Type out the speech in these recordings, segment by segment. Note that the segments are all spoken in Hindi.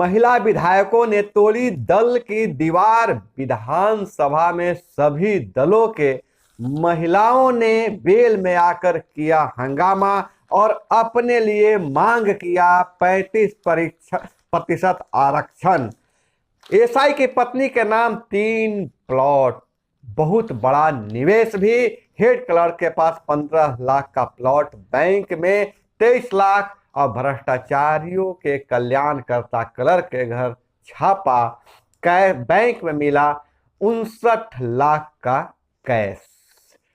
महिला विधायकों ने तोड़ी दल की दीवार। विधानसभा में सभी दलों के महिलाओं ने वेल में आकर किया हंगामा और अपने लिए मांग किया 35% आरक्षण। एसआई की पत्नी के नाम 3 प्लॉट, बहुत बड़ा निवेश भी। हेड क्लर्क के पास 15 लाख का प्लॉट, बैंक में 23 लाख और भ्रष्टाचारियों के कल्याणकर्ता क्लर्क के घर छापा, बैंक में मिला 59 लाख का कैश।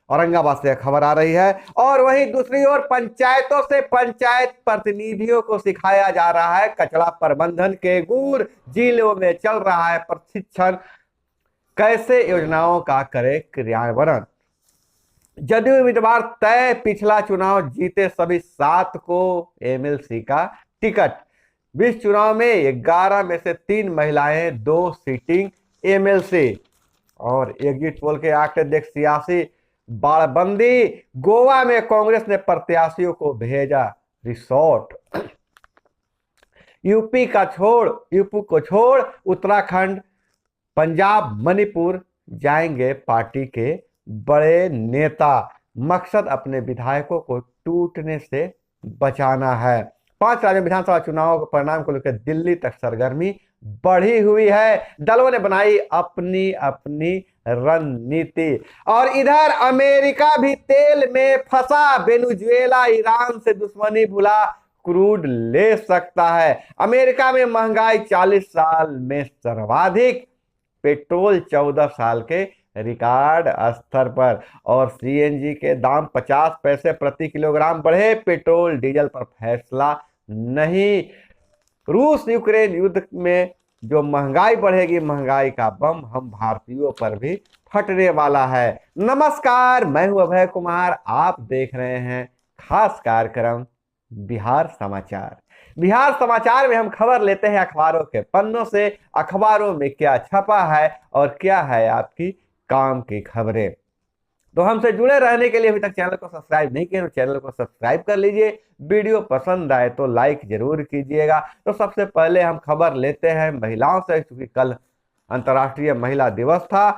औरंगाबाद से खबर आ रही है। और वहीं दूसरी ओर पंचायतों से पंचायत प्रतिनिधियों को सिखाया जा रहा है कचरा प्रबंधन के गुर। जिलों में चल रहा है प्रशिक्षण, कैसे योजनाओं का करे क्रियान्वयन। जदयू उम्मीदवार तय, पिछला चुनाव जीते सभी 7 को एमएलसी का टिकट। 20 चुनाव में 11 में से 3 महिलाएं, 2 सीटिंग एमएलसी। और एग्जिट पोल के आंकड़े देख सियासी बाड़बंदी। गोवा में कांग्रेस ने प्रत्याशियों को भेजा रिसोर्ट। यूपी को छोड़ उत्तराखंड, पंजाब, मणिपुर जाएंगे पार्टी के बड़े नेता। मकसद अपने विधायकों को टूटने से बचाना है। 5 राज्य विधानसभा चुनाव के परिणाम को लेकर दिल्ली तक सरगर्मी बढ़ी हुई है। दलों ने बनाई अपनी अपनी रणनीति। और इधर अमेरिका भी तेल में फंसा। वेनेजुएला ईरान से दुश्मनी भुला क्रूड ले सकता है। अमेरिका में महंगाई 40 साल में सर्वाधिक, पेट्रोल 14 साल के रिकॉर्ड स्तर पर। और सीएनजी के दाम 50 पैसे प्रति किलोग्राम बढ़े। पेट्रोल डीजल पर फैसला नहीं। रूस यूक्रेन युद्ध में जो महंगाई बढ़ेगी, महंगाई का बम हम भारतीयों पर भी फटने वाला है। नमस्कार, मैं हूं अभय कुमार। आप देख रहे हैं खास कार्यक्रम बिहार समाचार। बिहार समाचार में हम खबर लेते हैं अखबारों के पन्नों से। अखबारों में क्या छपा है और क्या है आपकी काम की खबरें। तो हमसे जुड़े रहने के लिए अभी तक चैनल को सब्सक्राइब नहीं किया तो चैनल को सब्सक्राइब कर लीजिए। वीडियो पसंद आए तो लाइक जरूर कीजिएगा। तो सबसे पहले हम खबर लेते हैं महिलाओं से, क्योंकि कल अंतर्राष्ट्रीय महिला दिवस था।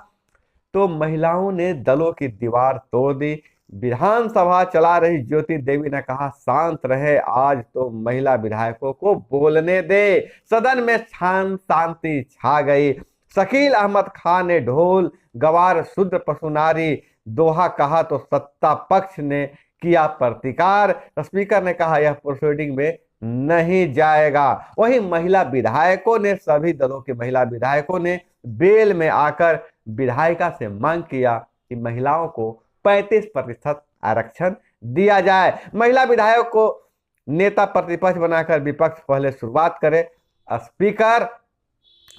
तो महिलाओं ने दलों की दीवार तोड़ दी। विधानसभा चला रही ज्योति देवी ने कहा शांत रहे, आज तो महिला विधायकों को बोलने दे। सदन में शांति छा गई। शकील अहमद खान ने ढोल गवार शुद्ध पशुनारी दोहा कहा तो सत्ता पक्ष ने किया प्रतिकार। स्पीकर ने कहा यह प्रोसीडिंग में नहीं जाएगा। वहीं महिला विधायकों ने, सभी दलों के महिला विधायकों ने बेल में आकर विधायिका से मांग किया कि महिलाओं को 35% आरक्षण दिया जाए। महिला विधायक को नेता प्रतिपक्ष बनाकर विपक्ष पहले शुरुआत करे। स्पीकर,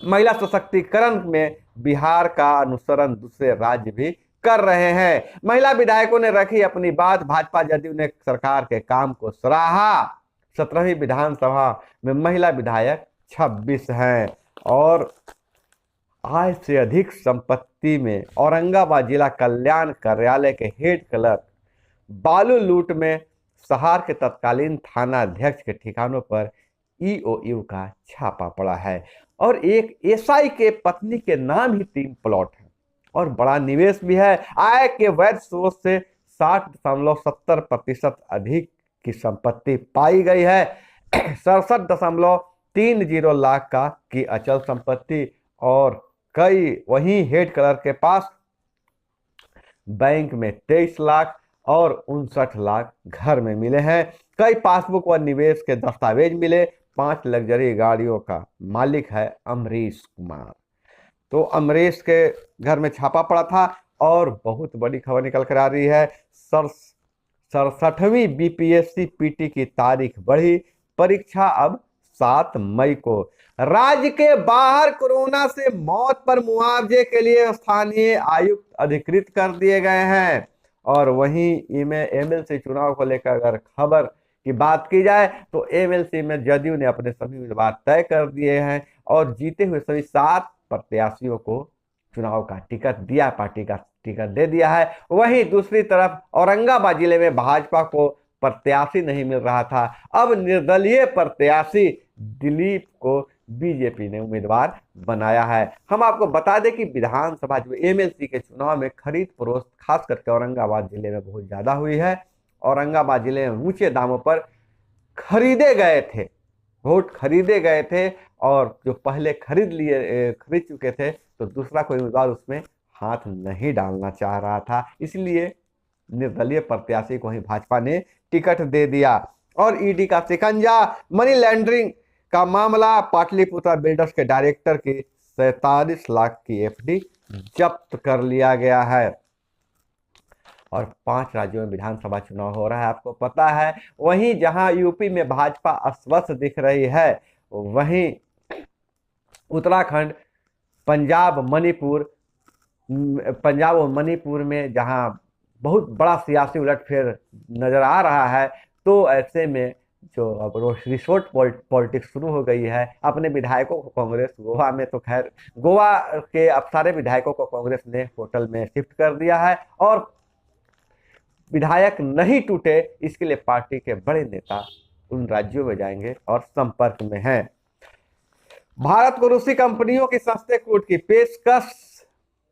महिला सशक्तिकरण में बिहार का अनुसरण दूसरे राज्य भी कर रहे हैं। महिला विधायकों ने रखी अपनी बात। भाजपा जदयू ने सरकार के काम को सराहा। 17वीं विधानसभा में महिला विधायक 26 हैं। और आय से अधिक संपत्ति में औरंगाबाद जिला कल्याण कार्यालय के हेड क्लर्क बालू लूट में सहार के तत्कालीन थाना अध्यक्ष के ठिकानों पर ईओयू का छापा पड़ा है। और एक एसआई के पत्नी के नाम ही 3 प्लॉट है और बड़ा निवेश भी है। आय के वैध स्रोत से 60.70% अधिक की संपत्ति पाई गई है। 67.30 लाख का की अचल संपत्ति और कई, वहीं हेड क्लर्क के पास बैंक में 23 लाख और 59 लाख घर में मिले हैं। कई पासबुक व निवेश के दस्तावेज मिले। 5 लग्जरी गाड़ियों का मालिक है अमरीश कुमार। तो अमरीश के घर में छापा पड़ा था। और बहुत बड़ी खबर निकल कर आ रही है। 67वीं बीपीएससी पीटी की तारीख बढ़ी। परीक्षा अब 7 मई को। राज्य के बाहर कोरोना से मौत पर मुआवजे के लिए स्थानीय आयुक्त अधिकृत कर दिए गए हैं। और वहीं एमएलसी चुनाव को लेकर अगर खबर की बात की जाए तो एमएलसी में जदयू ने अपने सभी उम्मीदवार तय कर दिए हैं और जीते हुए सभी 7 प्रत्याशियों को चुनाव का टिकट दिया, पार्टी का टिकट दे दिया है। वहीं दूसरी तरफ औरंगाबाद जिले में भाजपा को प्रत्याशी नहीं मिल रहा था। अब निर्दलीय प्रत्याशी दिलीप को बीजेपी ने उम्मीदवार बनाया है। हम आपको बता दें कि विधानसभा जो एमएलसी के चुनाव में खरीद फरोख्त खास करके औरंगाबाद जिले में बहुत ज्यादा हुई है। औरंगाबाद जिले में ऊंचे दामों पर खरीदे गए थे, वोट खरीदे गए थे, और जो पहले खरीद चुके थे तो दूसरा कोई उम्मीदवार उसमें हाथ नहीं डालना चाह रहा था, इसलिए निर्दलीय प्रत्याशी को ही भाजपा ने टिकट दे दिया। और ईडी का शिकंजा, मनी लॉन्ड्रिंग का मामला, पाटलिपुत्रा बिल्डर्स के डायरेक्टर की 47 लाख की एफडी जब्त कर लिया गया है। और 5 राज्यों में विधानसभा चुनाव हो रहा है, आपको पता है। वहीं जहां यूपी में भाजपा अस्वस्थ दिख रही है, वहीं उत्तराखंड, पंजाब पंजाब और मणिपुर में जहां बहुत बड़ा सियासी उलटफेर नजर आ रहा है, तो ऐसे में जो अब रिसोर्ट पॉलिटिक्स शुरू हो गई है, अपने विधायकों को कांग्रेस, गोवा में तो खैर गोवा के अब सारे विधायकों को कांग्रेस ने होटल में शिफ्ट कर दिया है, और विधायक नहीं टूटे इसके लिए पार्टी के बड़े नेता उन राज्यों में जाएंगे और संपर्क में हैं। भारत को रूसी कंपनियों की सस्ते क्रूड की पेशकश,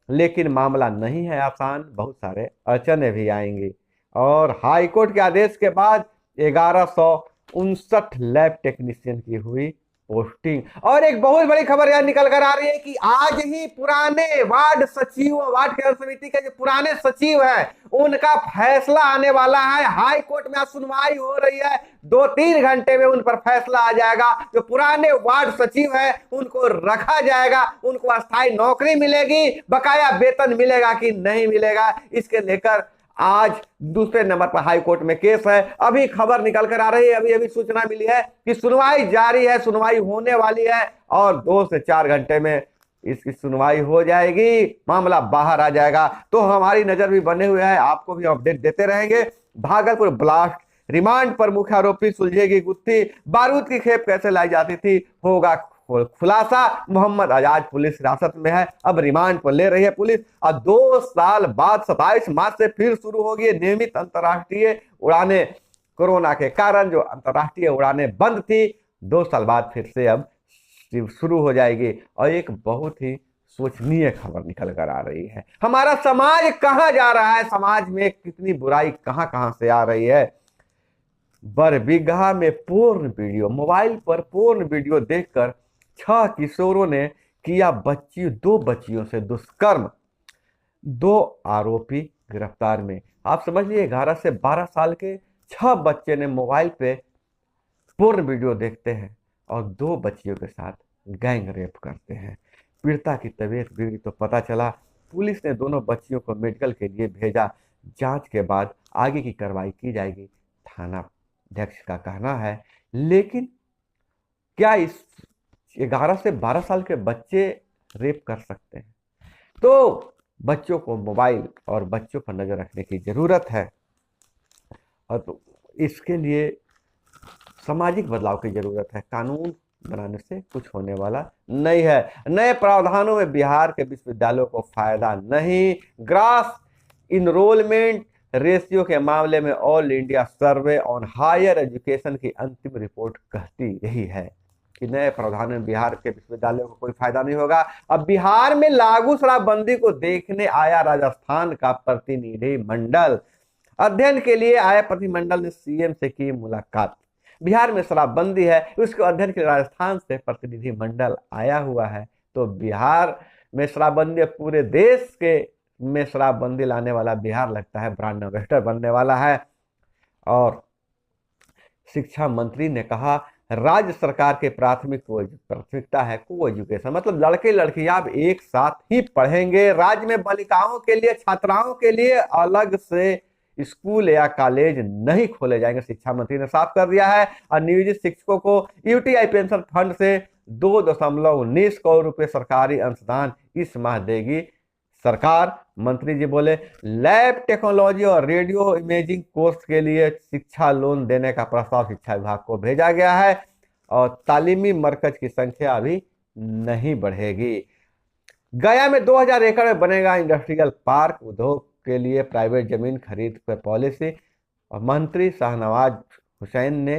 लेकिन मामला नहीं है आसान, बहुत सारे अड़चने भी आएंगी। और हाईकोर्ट के आदेश के बाद 1159 लैब टेक्नीशियन की हुई पोस्टिंग। और एक बहुत बड़ी खबर यह निकल कर आ रही है कि आज ही पुराने वार्ड केंद्र समिति के जो पुराने सचिव हैं, उनका फैसला आने वाला है। हाई कोर्ट में आज सुनवाई हो रही है, 2-3 घंटे में उन पर फैसला आ जाएगा। जो पुराने वार्ड सचिव हैं उनको रखा जाएगा, उनको अस्थायी नौकरी मिलेगी, बकाया वेतन मिलेगा कि नहीं मिलेगा, इसके लेकर आज दूसरे नंबर पर हाई कोर्ट में केस है। अभी खबर निकल कर आ रही है, अभी सूचना मिली है कि सुनवाई जारी है, सुनवाई होने वाली है, और 2 से 4 घंटे में इसकी सुनवाई हो जाएगी, मामला बाहर आ जाएगा। तो हमारी नजर भी बने हुए है, आपको भी अपडेट देते रहेंगे। भागलपुर ब्लास्ट, रिमांड पर मुख्य आरोपी सुलझेगी गुत्थी, बारूद की खेप कैसे लाई जाती थी होगा खुलासा। मोहम्मद आजाद पुलिस हिरासत में है, अब रिमांड पर ले रही है पुलिस। अब 2 साल बाद 27 मार्च से फिर शुरू होगी नियमित अंतर्राष्ट्रीय उड़ानें। कोरोना के कारण जो अंतर्राष्ट्रीय उड़ानें बंद थी, 2 साल बाद फिर से अब शुरू हो जाएगी। और एक बहुत ही सोचनीय खबर निकल कर आ रही है, हमारा समाज कहां जा रहा है, समाज में कितनी बुराई कहां कहां से आ रही है। बरबीघा में पोर्न वीडियो, मोबाइल पर पोर्न वीडियो देखकर 6 किशोरों ने किया 2 बच्चियों से दुष्कर्म, 2 आरोपी गिरफ्तार में। आप समझ लीजिए 11 से 12 साल के 6 बच्चे ने मोबाइल पे पोर्न वीडियो देखते हैं और 2 बच्चियों के साथ गैंग रेप करते हैं। पीड़िता की तबीयत बिगड़ी तो पता चला, पुलिस ने दोनों बच्चियों को मेडिकल के लिए भेजा, जांच के बाद आगे की कार्रवाई की जाएगी, थाना अध्यक्ष का कहना है। लेकिन क्या इस 11 से 12 साल के बच्चे रेप कर सकते हैं? तो बच्चों को मोबाइल और बच्चों पर नजर रखने की जरूरत है, और तो इसके लिए सामाजिक बदलाव की जरूरत है। कानून बनाने से कुछ होने वाला नहीं है। नए प्रावधानों में बिहार के विश्वविद्यालयों को फायदा नहीं। ग्रास इनरोलमेंट रेशियो के मामले में all India survey on higher education की अंतिम रिपोर्ट कहती यही है कि नए प्रावधान में बिहार के विश्वविद्यालयों को कोई फायदा नहीं होगा। अब बिहार में लागू शराबबंदी को देखने आया राजस्थान का प्रतिनिधि मंडल। अध्ययन के लिए आए प्रतिनिधिमंडल ने सीएम से की मुलाकात। बिहार में शराबबंदी है, उसके अध्ययन के लिए राजस्थान से प्रतिनिधि मंडल आया हुआ है। तो बिहार में शराबबंदी, पूरे देश के में शराबबंदी लाने वाला बिहार लगता है ब्रांड एम्बेसडर बनने वाला है। और शिक्षा मंत्री ने कहा राज्य सरकार के प्राथमिकता है को एजुकेशन, मतलब लड़के लड़कियां अब एक साथ ही पढ़ेंगे। राज्य में बालिकाओं के लिए, छात्राओं के लिए अलग से स्कूल या कॉलेज नहीं खोले जाएंगे, शिक्षा मंत्री ने साफ कर दिया है। और नियोजित शिक्षकों को यूटीआई पेंशन फंड से 2.19 करोड़ रुपए सरकारी अंशदान इस माह देगी सरकार। मंत्री जी बोले लैब टेक्नोलॉजी और रेडियो इमेजिंग कोर्स के लिए शिक्षा लोन देने का प्रस्ताव शिक्षा विभाग को भेजा गया है, और तालीमी मरकज की संख्या अभी नहीं बढ़ेगी। गया में 2000 एकड़ में बनेगा इंडस्ट्रियल पार्क, उद्योग के लिए प्राइवेट जमीन खरीद पर पॉलिसी। और मंत्री शाहनवाज हुसैन ने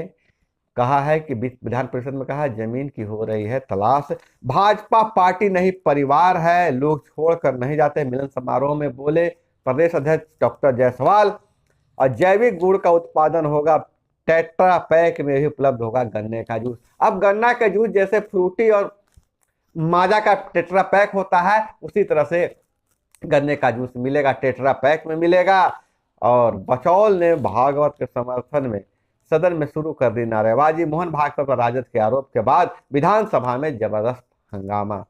कहा है कि विधान परिषद में कहा जमीन की हो रही है तलाश। भाजपा पार्टी नहीं परिवार है, लोग छोड़कर नहीं जाते, मिलन समारोह में बोले प्रदेश अध्यक्ष डॉक्टर जायसवाल। और जैविक गुड़ का उत्पादन होगा, टेट्रा पैक में भी उपलब्ध होगा गन्ने का जूस। अब गन्ना का जूस जैसे फ्रूटी और माजा का टेट्रा पैक होता है, उसी तरह से गन्ने का जूस मिलेगा, टेट्रा पैक में मिलेगा। और बचौल ने भागवत के समर्थन में सदन में शुरू कर दी नारेबाजी। मोहन भागवत पर राजद के आरोप के बाद विधानसभा में जबरदस्त हंगामा।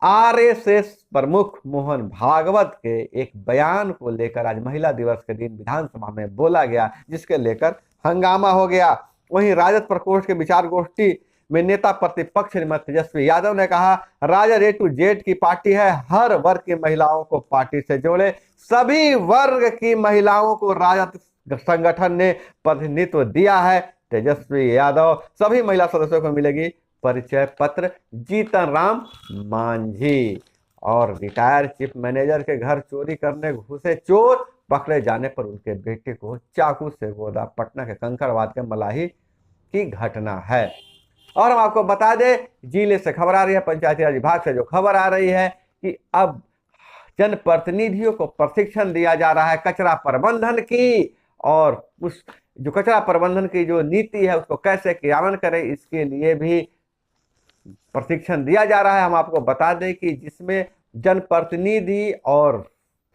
आरएसएस प्रमुख मोहन भागवत के एक बयान को लेकर आज महिला दिवस के दिन विधानसभा में बोला गया, जिसके लेकर हंगामा हो गया। वहीं राजद प्रकोष्ठ के विचार गोष्ठी में नेता प्रतिपक्ष श्रीमती तेजस्वी यादव ने कहा, राजद A to Z की पार्टी है, हर वर्ग की महिलाओं को पार्टी से जोड़े। सभी वर्ग की महिलाओं को राजद संगठन ने प्रतिनिधित्व दिया है। तेजस्वी यादव सभी महिला सदस्यों को मिलेगी परिचय पत्र। जीतन राम मांझी और रिटायर चीफ मैनेजर के घर चोरी करने घुसे चोर, पकड़े जाने पर उनके बेटे को चाकू से गोदा। पटना के कंकड़बाग के मलाही की घटना है। और हम आपको बता दें, जिले से खबर आ रही है, पंचायती राज विभाग से जो खबर आ रही है कि अब जनप्रतिनिधियों को प्रशिक्षण दिया जा रहा है कचरा प्रबंधन की, और उस जो कचरा प्रबंधन की जो नीति है उसको कैसे क्रियान्वयन करें, इसके लिए भी प्रशिक्षण दिया जा रहा है। हम आपको बता दें कि जिसमें जनप्रतिनिधि और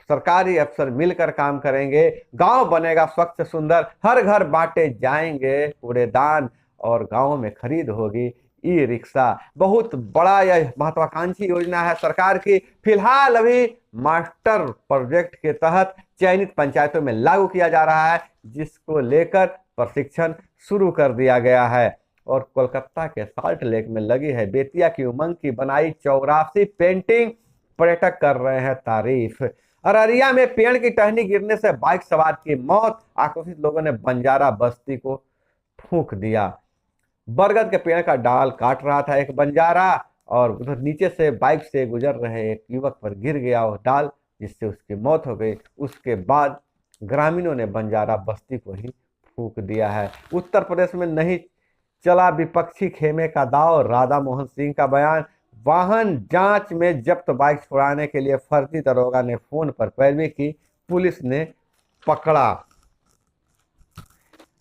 सरकारी अफसर मिलकर काम करेंगे, गांव बनेगा स्वच्छ सुंदर, हर घर बांटे जाएंगे कूड़ेदान और गांव में खरीद होगी ई रिक्शा। बहुत बड़ा यह महत्वाकांक्षी योजना है सरकार की। फिलहाल अभी मास्टर प्रोजेक्ट के तहत चयनित पंचायतों में लागू किया जा रहा है, जिसको लेकर प्रशिक्षण शुरू कर दिया गया है। और कोलकाता के साल्ट लेक में लगी है बेतिया की उमंग की बनाई 84 पेंटिंग, पर्यटक कर रहे हैं तारीफ। अररिया में पेड़ की टहनी गिरने से बाइक सवार की मौत, आक्रोशित लोगों ने बंजारा बस्ती को फूंक दिया। बरगद के पेड़ का डाल काट रहा था एक बंजारा, और उधर नीचे से बाइक से गुजर रहे एक युवक पर गिर गया वो डाल, जिससे उसकी मौत हो गई। उसके बाद ग्रामीणों ने बंजारा बस्ती को ही फूंक दिया है। उत्तर प्रदेश में नहीं चला विपक्षी खेमे का दाव, राधा मोहन सिंह का बयान। वाहन जांच में जब्त बाइक छुड़ाने के लिए फर्जी दरोगा ने फोन पर पैरवी की, पुलिस ने पकड़ा।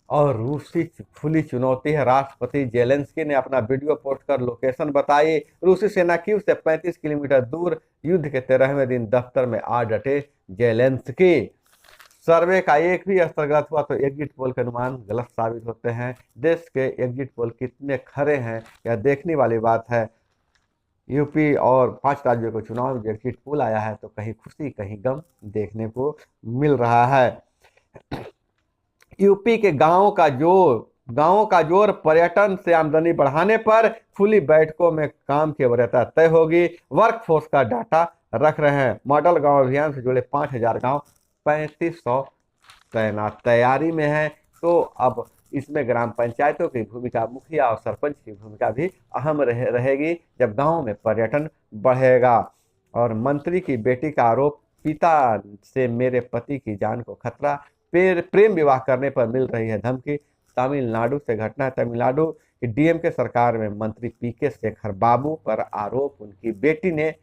और रूसी खुली चुनौती है, राष्ट्रपति जेलेंस्की ने अपना वीडियो पोस्ट कर लोकेशन बताई। रूसी सेना कीव से 35 किलोमीटर दूर, युद्ध के 13वें दिन दफ्तर में आ डटे जेलेंस्की। सर्वे का एक भी स्तर गलत हुआ तो एग्जिट पोल के अनुमान गलत साबित होते हैं। देश के एग्जिट पोल कितने खरे हैं यह देखने वाली बात है। यूपी और 5 राज्यों के चुनाव में एग्जिट पोल आया है तो कहीं खुशी कहीं गम देखने को मिल रहा है। यूपी के गांवों का जोर पर्यटन से आमदनी बढ़ाने पर, खुली बैठकों में काम की वरीयता तय होगी। वर्कफोर्स का डाटा रख रहे हैं। मॉडल गांव अभियान से जुड़े 5000 गांव, 3500 तैनात तैयारी में है। तो अब इसमें ग्राम पंचायतों की भूमिका, मुखिया और सरपंच की भूमिका भी अहम रहेगी जब गांव में पर्यटन बढ़ेगा। और मंत्री की बेटी का आरोप, पिता से मेरे पति की जान को खतरा, प्रेम विवाह करने पर मिल रही है धमकी। तमिलनाडु से घटना है। तमिलनाडु की डीएमके सरकार में मंत्री पीके शेखर बाबू पर आरोप उनकी बेटी ने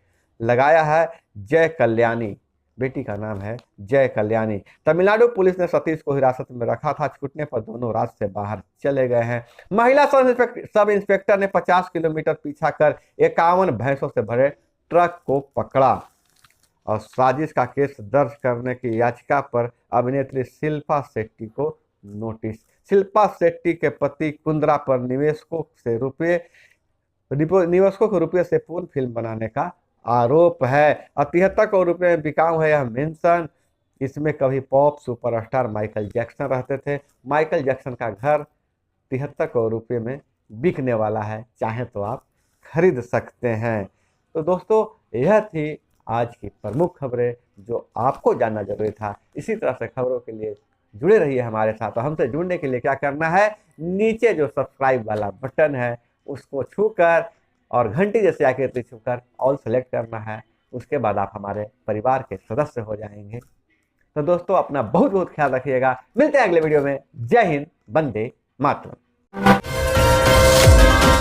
लगाया है। जय कल्याणी, बेटी का नाम है जय कल्याणी। तमिलनाडु पुलिस ने सतीश को हिरासत में रखा था, छूटने पर दोनों राज्य से बाहर चले गए हैं। महिला सब इंस्पेक्टर ने 50 किलोमीटर पीछा कर 51 भैंसों से भरे ट्रक को पकड़ा। और साजिश का केस दर्ज करने की याचिका पर अभिनेत्री शिल्पा शेट्टी को नोटिस। शिल्पा शेट्टी के पति कुंद्रा पर निवेशकों को रुपये से पूर्ण फिल्म बनाने का आरोप है। 73 करोड़ रुपये में बिकाऊ है यह मेंशन। इसमें कभी पॉप सुपरस्टार माइकल जैक्सन रहते थे। माइकल जैक्सन का घर 73 करोड़ रुपये में बिकने वाला है, चाहे तो आप खरीद सकते हैं। तो दोस्तों, यह थी आज की प्रमुख खबरें जो आपको जानना जरूरी था। इसी तरह से खबरों के लिए जुड़े रहिए हमारे साथ। और हमसे जुड़ने के लिए क्या करना है, नीचे जो सब्सक्राइब वाला बटन है उसको छूकर और घंटी जैसे आकृति छूकर ऑल सेलेक्ट करना है। उसके बाद आप हमारे परिवार के सदस्य हो जाएंगे। तो दोस्तों, अपना बहुत बहुत ख्याल रखिएगा। मिलते हैं अगले वीडियो में। जय हिंद, वंदे मातरम।